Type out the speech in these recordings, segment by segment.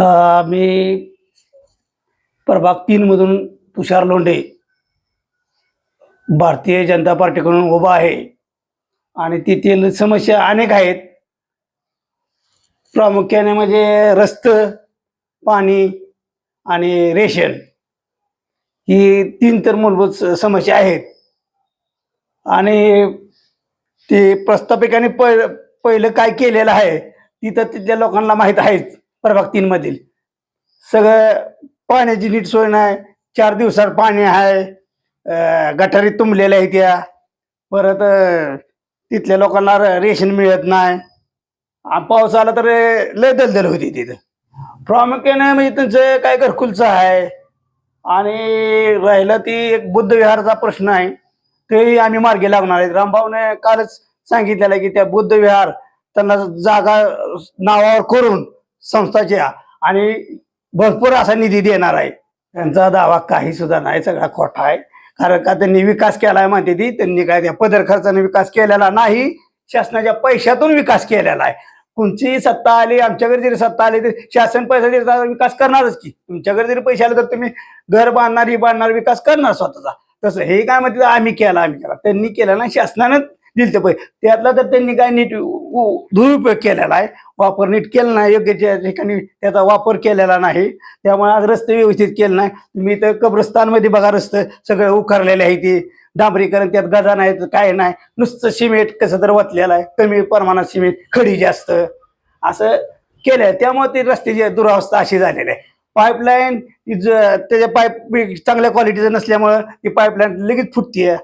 मी प्रभाग 3 मधून तुषार लोंढे भारतीय जनता पार्टीकडून उभा आहे आणि तेथील समस्या अनेक आहेत. प्रामुख्याने म्हणजे रस्ते, पाणी आणि रेशन ही 3 तर मूलभूत समस्या आहेत. आणि ते प्रस्थापिकांनी पहिलं काय केलेलं आहे तिथं तिथल्या लोकांना माहीत आहेच. प्रभाग 3 मधील सगळं पाण्याची नीट सोय नाही, 4 दिवसात पाणी आहे, गटारी तुंबलेल्या आहेत त्या. परत तिथल्या लोकांना रेशन मिळत नाही. पाऊस आला तर लय दलदल होती तिथं. प्रामुख्याने म्हणजे त्यांचं काय घरकुलचं आहे. आणि राहिला ती एक बुद्ध विहाराचा प्रश्न आहे, तेही आम्ही मार्गी लागणार आहेत. रामभाऊने कालच सांगितलेलं की त्या बुद्ध विहार त्यांना जागा नावावर करून संस्थाच्या आणि भरपूर असा निधी देणार आहे. त्यांचा दावा काही सुद्धा नाही, सगळा खोटा आहे. कारण का त्यांनी विकास केलाय म्हणते ती, त्यांनी काय त्या पदर खर्चाने विकास केलेला नाही, शासनाच्या पैशातून विकास केलेला आहे. कोणची सत्ता आली, आमच्याकडे जरी सत्ता आली तर शासन पैसा देता विकास करणारच की. तुमच्याकडे जरी पैसे आले तर तुम्ही घर बांधणार, ही बांधणार, विकास करणार स्वतःचा. तसं हे काय म्हणते आम्ही केला, त्यांनी केलं ना, शासनानं दिले ते पैसे. त्यातला तर त्यांनी काय नीट दुरुपयोग केलेला आहे, वापर नीट केला नाही, योग्य त्या ठिकाणी त्याचा वापर केलेला नाही. त्यामुळे आज रस्ते व्यवस्थित केले नाही. तुम्ही तर कब्रस्तानमध्ये बघा, रस्ते सगळे उखारलेले आहे, ते डांबरीकरण त्यात गजा नाही, काय नाही, नुसतं सिमेंट कसं तर वतलेलं आहे, कमी प्रमाणात सिमेंट, खडी जास्त असं केलंय. त्यामुळे ती रस्त्याची दुरावस्था अशी झालेली आहे. पाईपलाईन त्याच्या पाईप चांगल्या क्वालिटीचं नसल्यामुळं ती पाईपलाईन लगेच फुटते.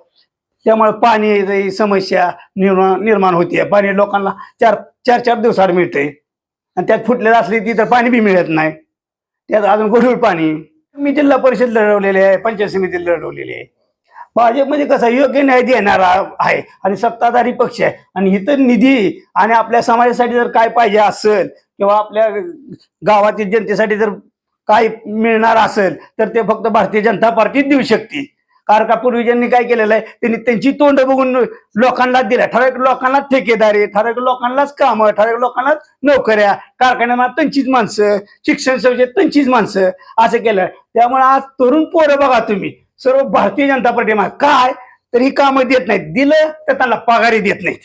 त्यामुळे पाणी समस्या निर्माण होते. पाणी लोकांना चार दिवसाआड मिळते आणि त्यात फुटलेलं असली ती तर पाणी बी मिळत नाही. त्यात अजून गढूळ पाणी. मी जिल्हा परिषद लढवलेले आहे, पंचायत समिती लढवलेली आहे. भाजपमध्ये कसं योग्य न्याय देणारा आहे आणि सत्ताधारी पक्ष आहे. आणि इथं निधी आणि आपल्या समाजासाठी जर काय पाहिजे असेल किंवा आपल्या गावातील जनतेसाठी जर काय मिळणार असेल तर ते फक्त भारतीय जनता पार्टीच देऊ शकते. कारण का पूर्वजांनी काय केलेलं आहे, त्यांनी त्यांची तोंड बघून लोकांनाच दिल्या. ठराविक लोकांनाच ठेकेदारी, ठराविक लोकांनाच कामं, ठराविक लोकांनाच नोकऱ्या, कारखान्यात त्यांचीच माणसं, शिक्षण संस्थेत त्यांचीच माणसं, असं केलं. त्यामुळे आज तरुण पोरं बघा तुम्ही, सर्व भारतीय जनता पार्टी काय तर ही कामं देत नाहीत, दिलं तर त्यांना पगारी देत नाहीत.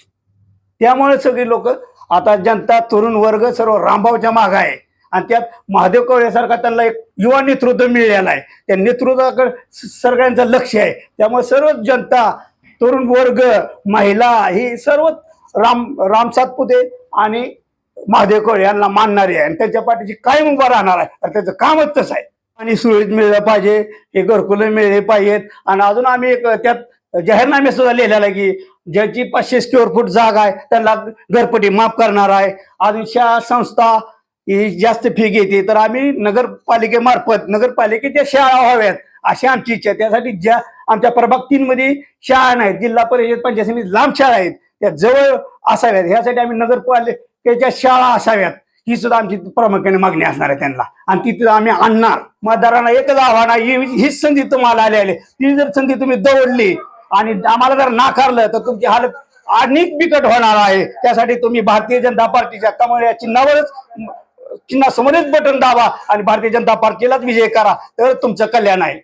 त्यामुळे सगळी लोक आता जनता, तरुण वर्ग सर्व रामभाऊच्या मागे आहे. आणि त्यात महादेव कवळेसारखा त्यांना एक युवा नेतृत्व मिळालेलं आहे. त्या नेतृत्वाकडे सगळ्यांचं लक्ष आहे. त्यामुळे सर्व जनता, तरुण वर्ग, महिला ही सर्व राम सातपुते आणि महादेव कवळे यांना मानणारे आहे आणि त्यांच्या पाठीशी कायम उभा राहणार आहे. तर त्याचं कामच तसं आहे. आणि सुरळीत मिळलं पाहिजे, हे घरकुलं मिळले पाहिजेत. आणि अजून आम्ही एक त्यात जाहीरनामे सुद्धा लिहिलेला आहे की ज्याची 500 स्क्वेअर फूट जागा आहे त्यांना घरपट्टी माफ करणार आहे. अजून शाळा संस्था ही जास्त फी घेते तर आम्ही नगरपालिकेमार्फत नगरपालिकेच्या शाळा व्हाव्यात अशी आमची इच्छा. त्यासाठी ज्या आमच्या प्रभाग 3 मध्ये शाळा नाहीत, जिल्हा परिषद पंचायत समिती लांब शाळा आहेत, त्या जवळ असाव्यात. ह्यासाठी आम्ही नगरपालिकेच्या शाळा असाव्यात ही सुद्धा आमची प्रामुख्याने मागणी असणार आहे त्यांना. आणि तिथे आम्ही आणणार. मतदारांना एकच आव्हान आहे, हीच संधी तुम्हाला आली, ती जर संधी तुम्ही दवडली आणि आम्हाला जर नाकारलं तर तुमची हालत अनेक बिकट होणार आहे. त्यासाठी तुम्ही भारतीय जनता पार्टीच्या कमळ या चिन्हासमोरच बटन दाबा आणि भारतीय जनता पार्टीलाच विजय करा, तर तुमचं कल्याण आहे.